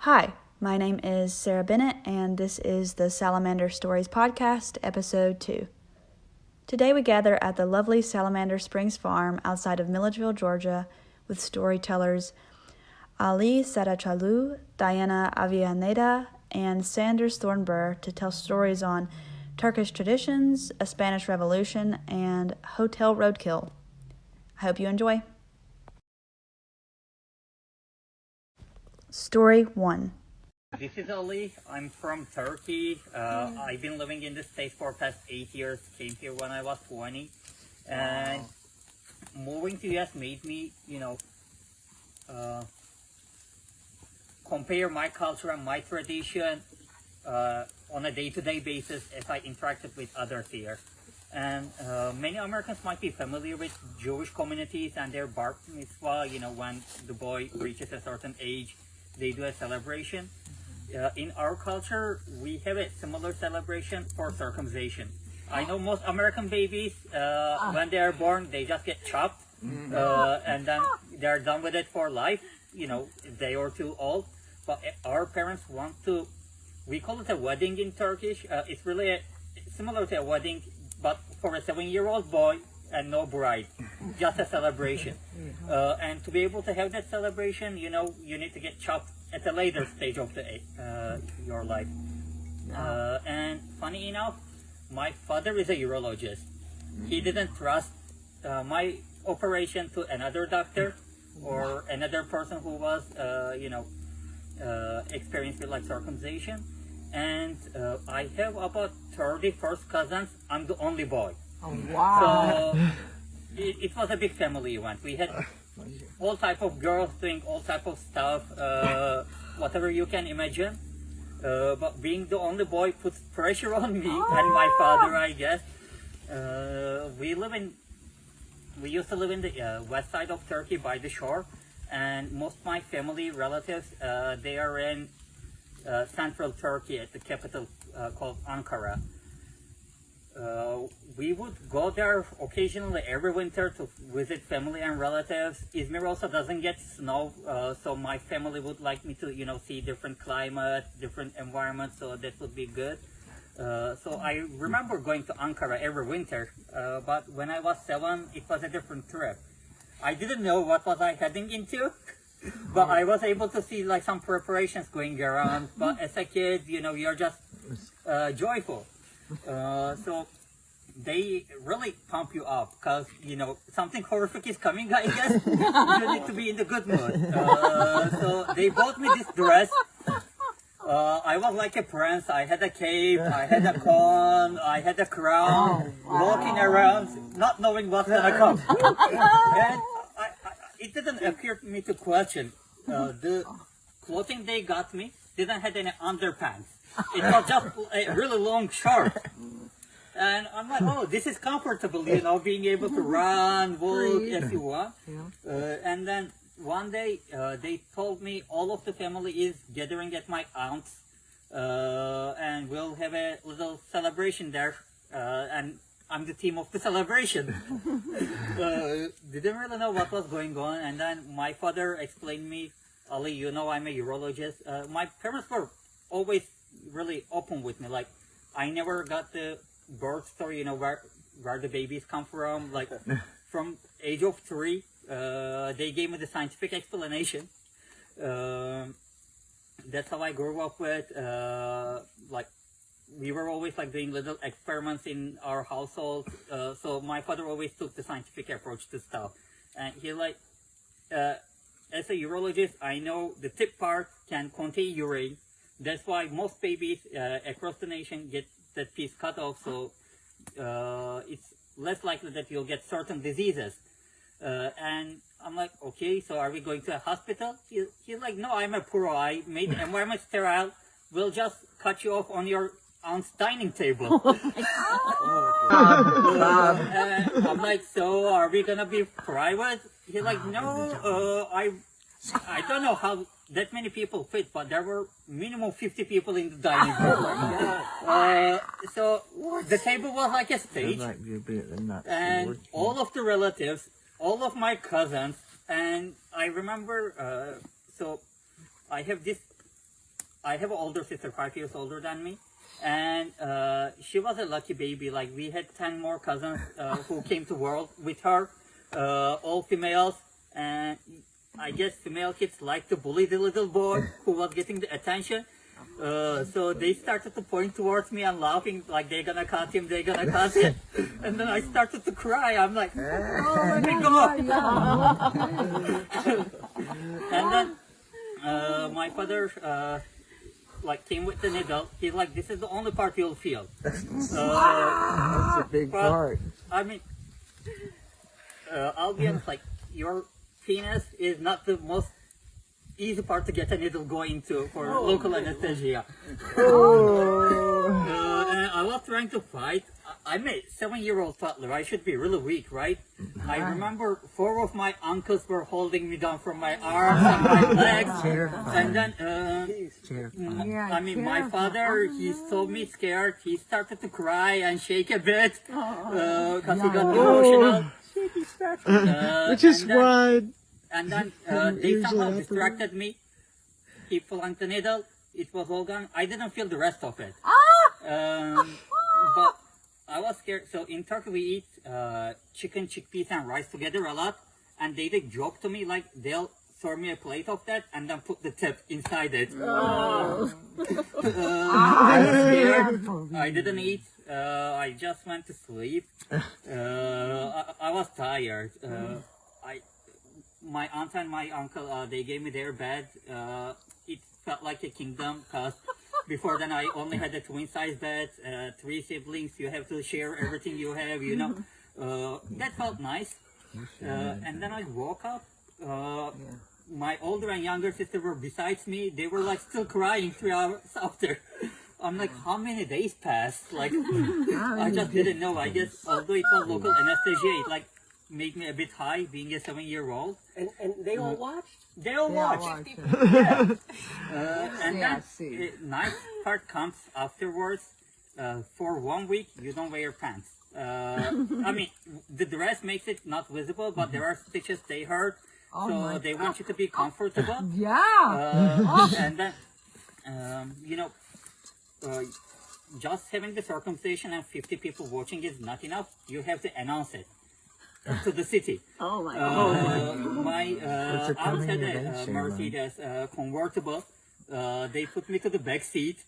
Hi, my name is Sarah Bennett, and this is the Salamander Stories Podcast, Episode 2. Today we gather at the lovely Salamander Springs Farm outside of Milledgeville, Georgia, with storytellers Ali Sarachalu, Diana Avianeda, and Sanders Thornburr to tell stories on Turkish traditions, a Spanish Revolution, and hotel roadkill. I hope you enjoy. Story 1. This is Ali. I'm from Turkey. I've been living in the States for past 8 years. Came here when I was 20. And moving to US made me, compare my culture and my tradition on a day-to-day basis as I interacted with others here. And many Americans might be familiar with Jewish communities and their bar mitzvah, when the boy reaches a certain age, they do a celebration. In our culture, we have a similar celebration for circumcision. I know most American babies, when they are born, they just get chopped, and then they're done with it for life, a day or two old. But our parents we call it a wedding in Turkish. It's really similar to a wedding, but for a 7-year-old boy and no bride, just a celebration. And to be able to have that celebration, you need to get chopped at a later stage of your life. And funny enough, my father is a urologist. He didn't trust my operation to another doctor or another person who was, experienced with circumcision. And I have about 30 first cousins. I'm the only boy. Oh, wow. So it was a big family event. We had all type of girls doing all type of stuff, whatever you can imagine. But being the only boy puts pressure on me and my father, I guess. We used to live in the west side of Turkey by the shore, and most of my family relatives, they are in central Turkey at the capital called Ankara. We would go there occasionally every winter to visit family and relatives. Izmir also doesn't get snow, so my family would like me to, see different climate, different environments, so that would be good. So I remember going to Ankara every winter, but when I was 7, it was a different trip. I didn't know what was I heading into, but I was able to see some preparations going around. But as a kid, you're just joyful. So they really pump you up because, something horrific is coming, I guess. You need to be in the good mood. So they bought me this dress. I was like a prince. I had a cape, I had a cone, I had a crown, walking around, not knowing what's gonna come. And it didn't occur to me to question. The clothing they got me didn't have any underpants. It was just a really long short. And I'm like, oh, this is comfortable, being able to run, walk as you want. And then one day, they told me all of the family is gathering at my aunt's, and we'll have a little celebration there. And I'm the theme of the celebration. Didn't really know what was going on. And then my father explained me, Ali, I'm a urologist. My parents were always really open with me. I never got the birth story, where the babies come from. From age of 3, they gave me the scientific explanation. That's how I grew up with. We were always doing little experiments in our household. So my father always took the scientific approach to stuff. And he as a urologist, I know the tip part can contain urine. That's why most babies across the nation get that piece cut off, so it's less likely that you'll get certain diseases. And I'm like, okay, so are we going to a hospital? He's like, no, I'm a pro. I made the environment sterile. We'll just cut you off on your aunt's dining table. And I'm like, so are we gonna be private? He's like, no, I don't know how that many people fit, but there were minimum 50 people in the dining room. So the table was like a stage, and all of the relatives, all of my cousins, and I remember, so I have this I have an older sister, 5 years older than me, and she was a lucky baby. Like we had 10 more cousins who came to world with her, all females, and I guess female kids like to bully the little boy who was getting the attention. So they started to point towards me and laughing like they're gonna cut him, they're gonna cut him. And then I started to cry. I'm like, oh, let me go. And then my father like came with the needle. He's like, this is the only part you'll feel. That's a big part. I mean, I'll be honest, like your penis is not the most easy part to get a needle going to for local anesthesia. And I was trying to fight. I'm a 7-year-old toddler. I should be really weak, right? I remember 4 of my uncles were holding me down from my arms and my legs. And then, my father, he saw me scared. He started to cry and shake a bit because he got emotional. Which is why. And then they somehow distracted me. He flung the needle. It was all gone. I didn't feel the rest of it. But I was scared. So in Turkey we eat chicken, chickpeas and rice together a lot. And they joke to me like they'll serve me a plate of that and then put the tip inside it. I was scared. I didn't eat. I just went to sleep. I was tired. My aunt and my uncle, they gave me their bed. It felt like a kingdom because before then I only had a twin-size bed, 3 siblings. You have to share everything you have, you know. That felt nice. And then I woke up. My older and younger sister were besides me. They were like still crying 3 hours after. I'm like, how many days passed? Like, I just didn't know. I guess although it was local anesthesia, it like made me a bit high being a 7-year-old. And they all watched? They all watched. And then the nice part comes afterwards. For 1 week, you don't wear pants. I mean, the dress makes it not visible, but there are stitches they hurt. So they want you to be comfortable. And then, you know, just having the circumcision and 50 people watching is not enough. You have to announce it to the city. Oh my God. My aunt had a Mercedes convertible. They put me to the back seat.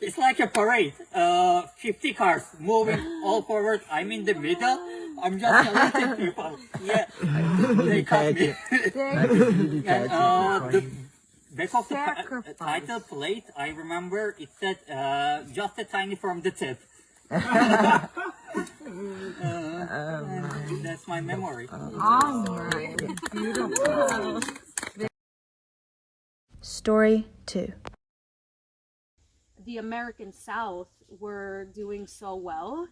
It's like a parade. 50 cars moving all forward. I'm in the middle. I'm just saluting people. Yeah, they cut me. And the back of the title plate, I remember it said just a tiny from the tip. That's my memory. All right. Beautiful. Story 2. The American South were doing so well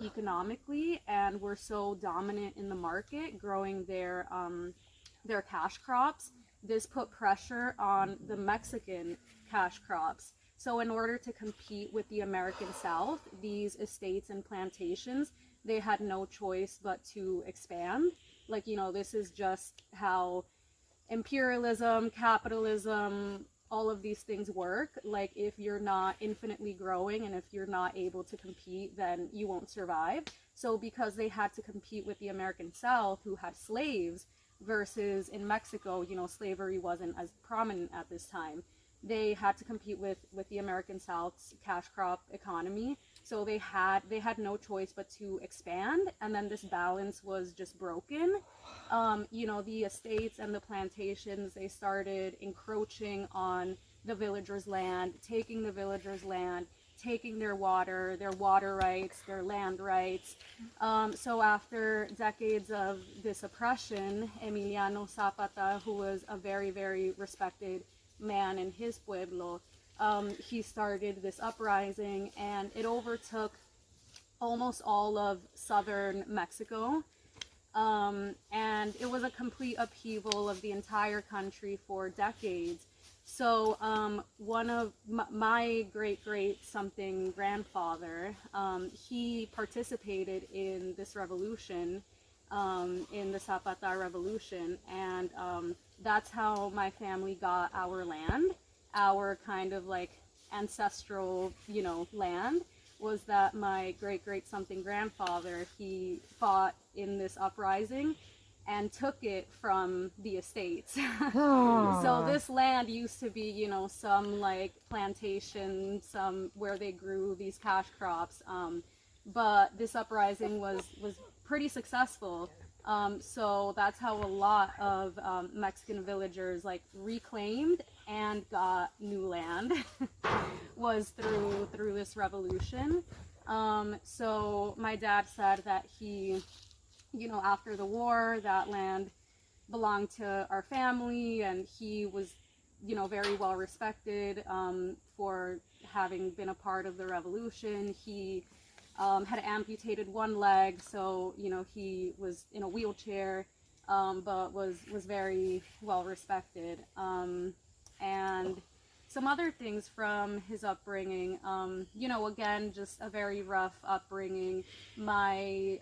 economically and were so dominant in the market, growing their cash crops. This put pressure on the Mexican cash crops. So in order to compete with the American South, these estates and plantations, they had no choice but to expand. Like, you know, this is just how imperialism, capitalism, all of these things work. Like, if you're not infinitely growing and if you're not able to compete, then you won't survive. So because they had to compete with the American South, who had slaves, versus in Mexico, you know, slavery wasn't as prominent at this time. They had to compete with the American South's cash crop economy. So they had no choice but to expand, and then this balance was just broken. You know, the estates and the plantations, they started encroaching on the villagers' land, taking the villagers' land, taking their water rights, their land rights. So after decades of this oppression, Emiliano Zapata, who was a very, very respected man in his pueblo, he started this uprising, and it overtook almost all of southern Mexico. And it was a complete upheaval of the entire country for decades. So one of my great something grandfather, he participated in this revolution, in the Zapata revolution, and that's how my family got our land. our kind of like ancestral, you know, land, was that my great something grandfather, he fought in this uprising and took it from the estates. So this land used to be, you know, some like plantation, some where they grew these cash crops. But this uprising was pretty successful. So that's how a lot of Mexican villagers like reclaimed and got new land was through this revolution. So my dad said that he, you know, after the war, that land belonged to our family, and he was, you know, very well respected for having been a part of the revolution. He had amputated one leg, so, you know, he was in a wheelchair, but was very well respected. And some other things from his upbringing, you know, again, just a very rough upbringing. My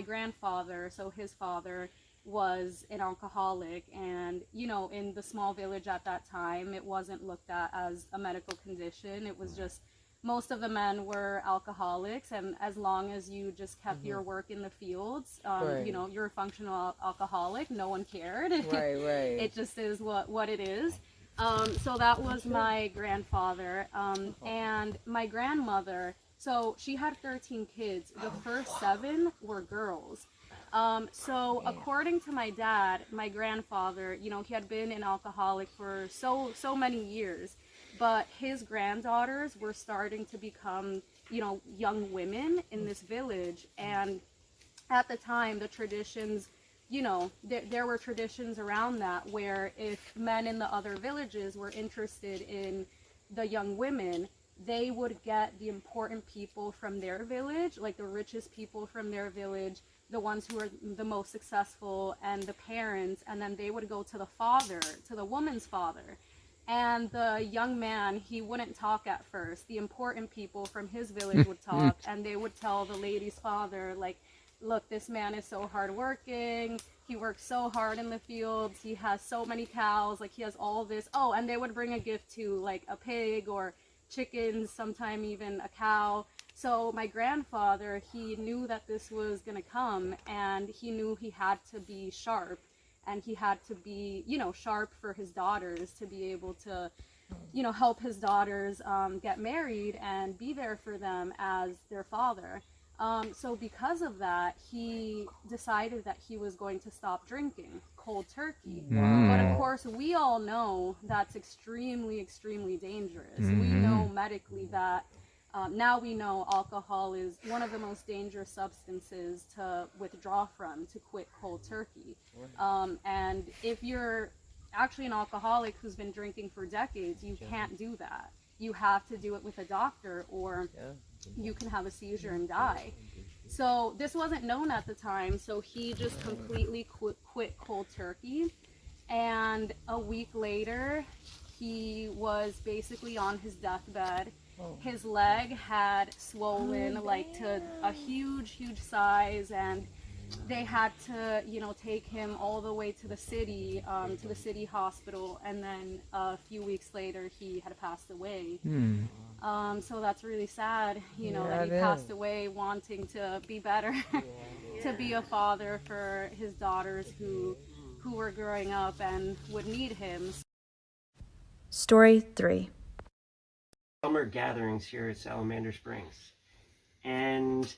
grandfather, so his father, was an alcoholic, and, you know, in the small village at that time, it wasn't looked at as a medical condition. It was just, most of the men were alcoholics, and as long as you just kept your work in the fields, you know, you're a functional alcoholic, no one cared. Right. It just is what it is. So that was my grandfather, and my grandmother, so she had 13 kids. The first 7 were girls. So according to my dad, my grandfather, you know, he had been an alcoholic for so many years, but his granddaughters were starting to become, you know, young women in this village. And at the time, the traditions, you know, there were traditions around that where if men in the other villages were interested in the young women, they would get the important people from their village, like the richest people from their village, the ones who were the most successful, and the parents, and then they would go to the father, to the woman's father. And the young man, he wouldn't talk at first. The important people from his village would talk, and they would tell the lady's father, like, look, this man is so hardworking. He works so hard in the fields. He has so many cows. Like, he has all this. Oh, and they would bring a gift too, like a pig or chickens, sometime even a cow. So my grandfather, he knew that this was going to come, and he knew he had to be sharp, and he had to be, you know, sharp for his daughters to be able to, you know, help his daughters get married and be there for them as their father. So because of that, he decided that he was going to stop drinking cold turkey. But of course, we all know that's extremely dangerous. We know medically that now we know alcohol is one of the most dangerous substances to withdraw from, to quit cold turkey. And if you're actually an alcoholic who's been drinking for decades, you can't do that. You have to do it with a doctor, or you can have a seizure and die. So this wasn't known at the time, so he just completely quit cold turkey. And a week later, he was basically on his deathbed. His leg had swollen like to a huge size, and they had to, you know, take him all the way to the city hospital, and then a few weeks later he had passed away. So that's really sad, you know, that he passed away wanting to be better, to be a father for his daughters who were growing up and would need him. Story 3. Summer gatherings here at Salamander Springs, and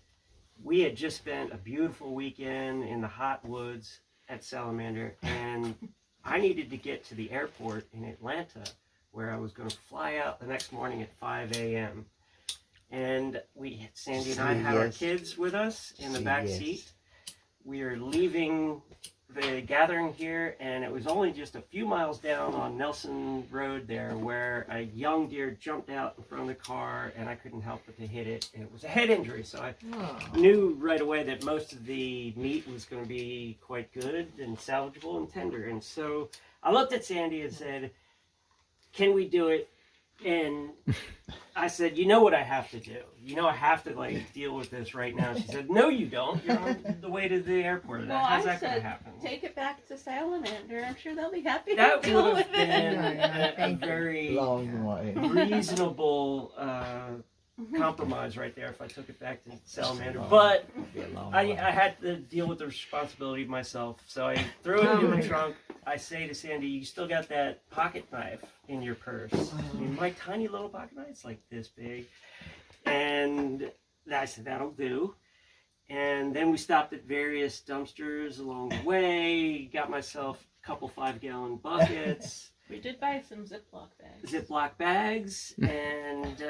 we had just spent a beautiful weekend in the hot woods at Salamander, and I needed to get to the airport in Atlanta, where I was going to fly out the next morning at 5 a.m. And Sandy and I had our kids with us in the back seat. We are leaving the gathering here, and it was only just a few miles down on Nelson Road there where a young deer jumped out in front of the car, and I couldn't help but to hit it, and it was a head injury. So I knew right away that most of the meat was going to be quite good and salvageable and tender. And so I looked at Sandy and said, can we do it? And I said, you know what I have to do? You know I have to like deal with this right now. She said, no, you don't. You're on the way to the airport. Well, How's I that going to said, happen? take it back to Salamander. I'm sure they'll be happy That to deal would with have been it. a very Long way. reasonable compromise right there if I took it back to Salamander. But I had to deal with the responsibility myself. So I threw it in the trunk. I say to Sandy, you still got that pocket knife in your purse. I mean, my tiny little pocket knife's like this big. And I said, that'll do. And then we stopped at various dumpsters along the way, got myself a couple 5-gallon buckets. We did buy some Ziploc bags. Ziploc bags, and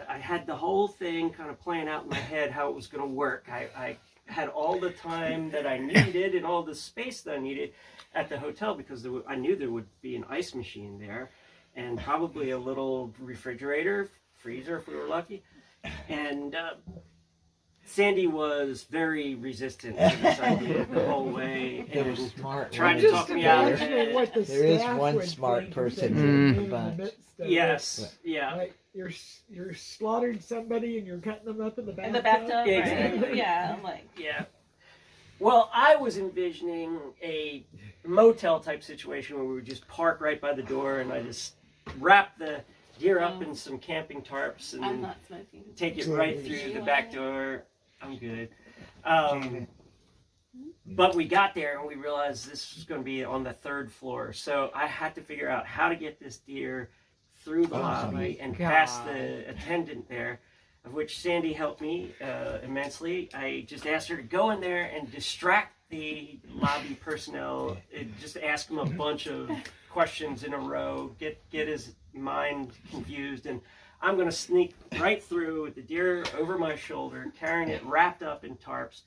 I had the whole thing kind of playing out in my head how it was going to work. I had all the time that I needed and all the space that I needed at the hotel because I knew there would be an ice machine there and probably a little refrigerator, freezer if we were lucky. And Sandy was very resistant to this idea the whole way They were and smart. tried to ones. talk me out of imagining it. what the There is staff one would smart think person if in the in bunch. midst of Yes, yeah. Like you're slaughtering somebody and you're cutting them up in the bathtub. In the bathtub, Yeah, right? exactly. Yeah, I'm like, Yeah. Well, I was envisioning a motel type situation where we would just park right by the door and I just wrap the deer up in some camping tarps I'm and not smoking. take it right through the back door. I'm good. But we got there and we realized this was going to be on the 3rd floor. So I had to figure out how to get this deer through the lobby and past the attendant there, of which Sandy helped me immensely. I just asked her to go in there and distract the lobby personnel, just ask him a bunch of questions in a row, get his mind confused, and I'm going to sneak right through with the deer over my shoulder, carrying it wrapped up in tarps.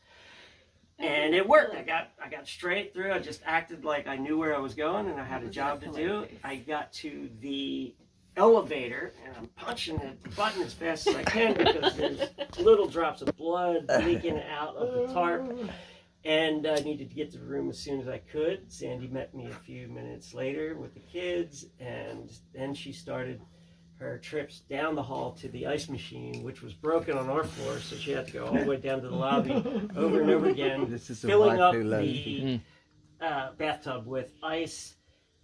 And it worked. I got straight through. I just acted like I knew where I was going and I had a job to do. I got to the elevator and I'm punching the button as fast as I can because there's little drops of blood leaking out of the tarp. And I needed to get to the room as soon as I could. Sandy met me a few minutes later with the kids, and then she started her trips down the hall to the ice machine, which was broken on our floor, so she had to go all the way down to the lobby over and over again, This is a filling up wife who loves the bathtub with ice,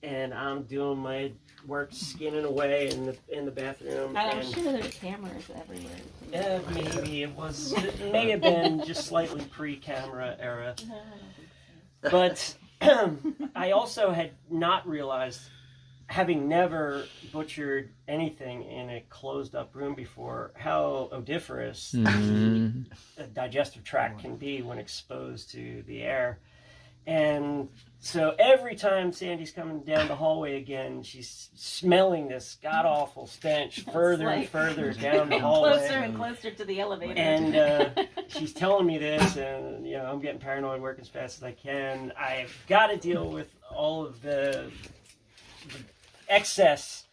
and I'm doing my work skinning away in the bathroom. And I'm and sure there's cameras everywhere. maybe it may have been just slightly pre-camera era. But I also had not realized, having never butchered anything in a closed up room before, how odoriferous the digestive tract can be when exposed to the air. And so every time Sandy's coming down the hallway again, she's smelling this god-awful stench further and further down the hallway. Closer and closer to the elevator. And she's telling me this, and I'm getting paranoid, working as fast as I can. I've got to deal with all of the excess,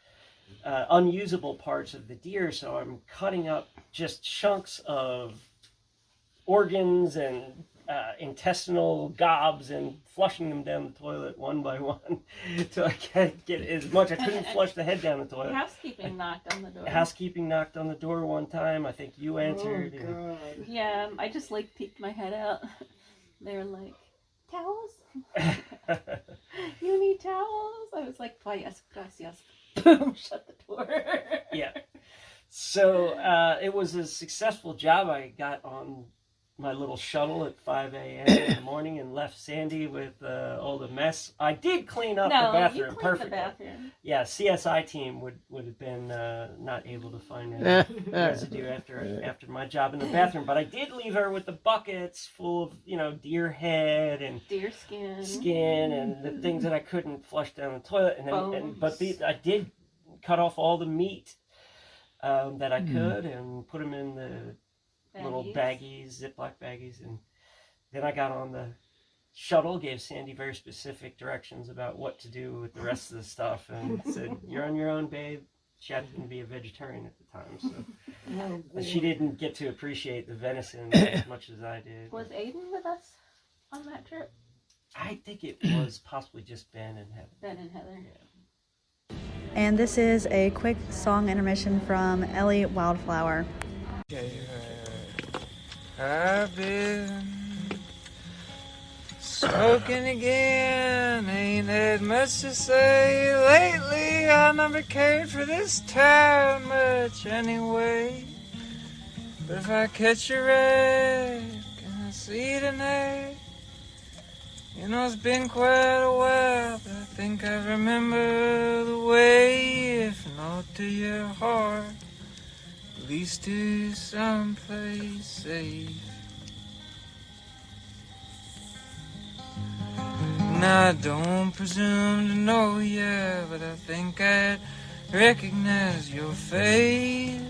unusable parts of the deer, so I'm cutting up just chunks of organs and intestinal gobs and flushing them down the toilet one by one till I can't get as much. I couldn't flush the head down the toilet. Housekeeping knocked on the door. Housekeeping knocked on the door one time. I think you answered. Oh, God. Yeah, I just like peeked my head out. They were like, towels? You need towels? I was like, why, yes, gracias. Boom, shut the door. Yeah. So it was a successful job. I got on my little shuttle at 5 a.m. in the morning and left Sandy with all the mess. I did clean up the bathroom you cleaned perfectly. the bathroom. Yeah, CSI team would have been not able to find any residue after my job in the bathroom, but I did leave her with the buckets full of deer head and Deer skin. and the things that I couldn't flush down the toilet. I did cut off all the meat that I could and put them in the little baggies, Ziploc baggies, and then I got on the shuttle, gave Sandy very specific directions about what to do with the rest of the stuff, and said, "You're on your own, babe." She happened to be a vegetarian at the time, so she didn't get to appreciate the venison as much as I did. Was Aiden with us on that trip? I think it was possibly just Ben and Heather. Ben and Heather. Yeah. And this is a quick song intermission from Ellie Wildflower. I've been smoking again, ain't had much to say lately. I never cared for this town much anyway. But if I catch a wreck and I see tonight, you know it's been quite a while, but I think I remember the way. If not to your heart, at least to someplace safe. And I don't presume to know you, but I think I'd recognize your face.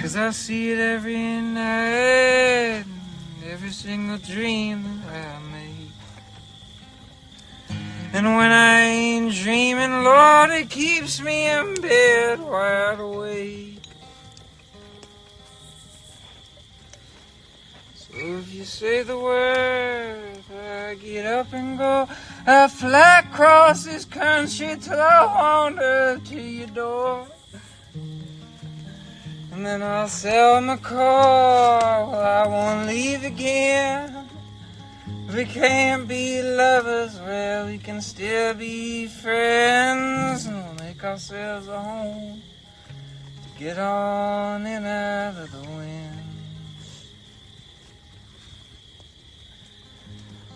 'Cause I see it every night, every single dream that I make. And when I ain't dreaming, Lord, it keeps me in bed wide awake. So if you say the word, I get up and go. I fly across this country till I wander to your door. And then I'll sell my car, well, I won't leave again. If we can't be lovers, well, we can still be friends. And we'll make ourselves a home to get on and out of the wind.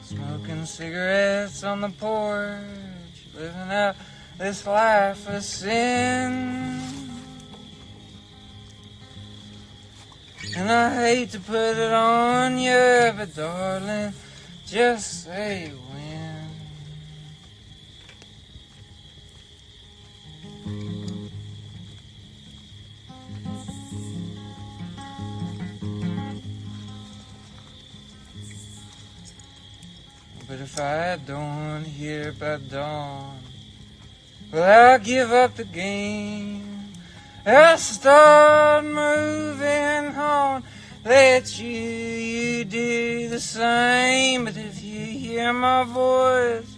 Smoking cigarettes on the porch, living out this life of sin. And I hate to put it on you, but darling, just say when. But if I don't hear by dawn, well, I'll give up the game. I'll start moving on, let you do the same. But if you hear my voice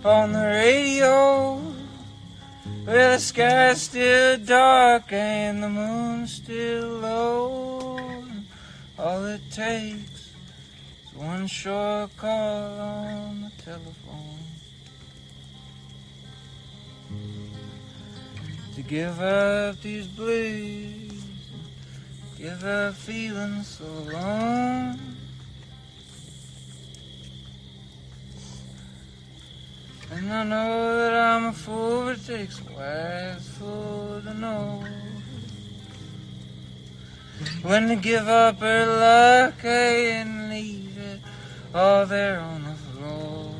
on the radio, well, the sky's still dark and the moon's still low. All it takes is one short call on the telephone to give up these blues, give up feeling so alone. And I know that I'm a fool, but it takes a wise fool to know when to give up her luck and leave it all there on the floor.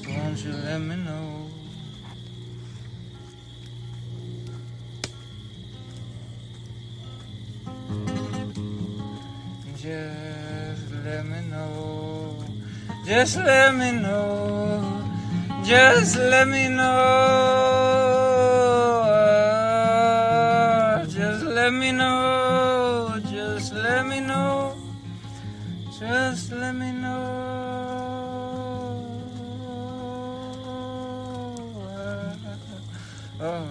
So won't you let me know? Just let me know. Just let me know. Just let me know. Just let me know. Just let me know. Just let me know. Oh.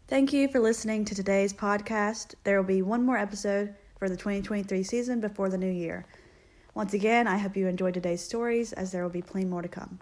Thank you for listening to today's podcast. There will be one more episode for the 2023 season before the new year. Once again, I hope you enjoyed today's stories, as there will be plenty more to come.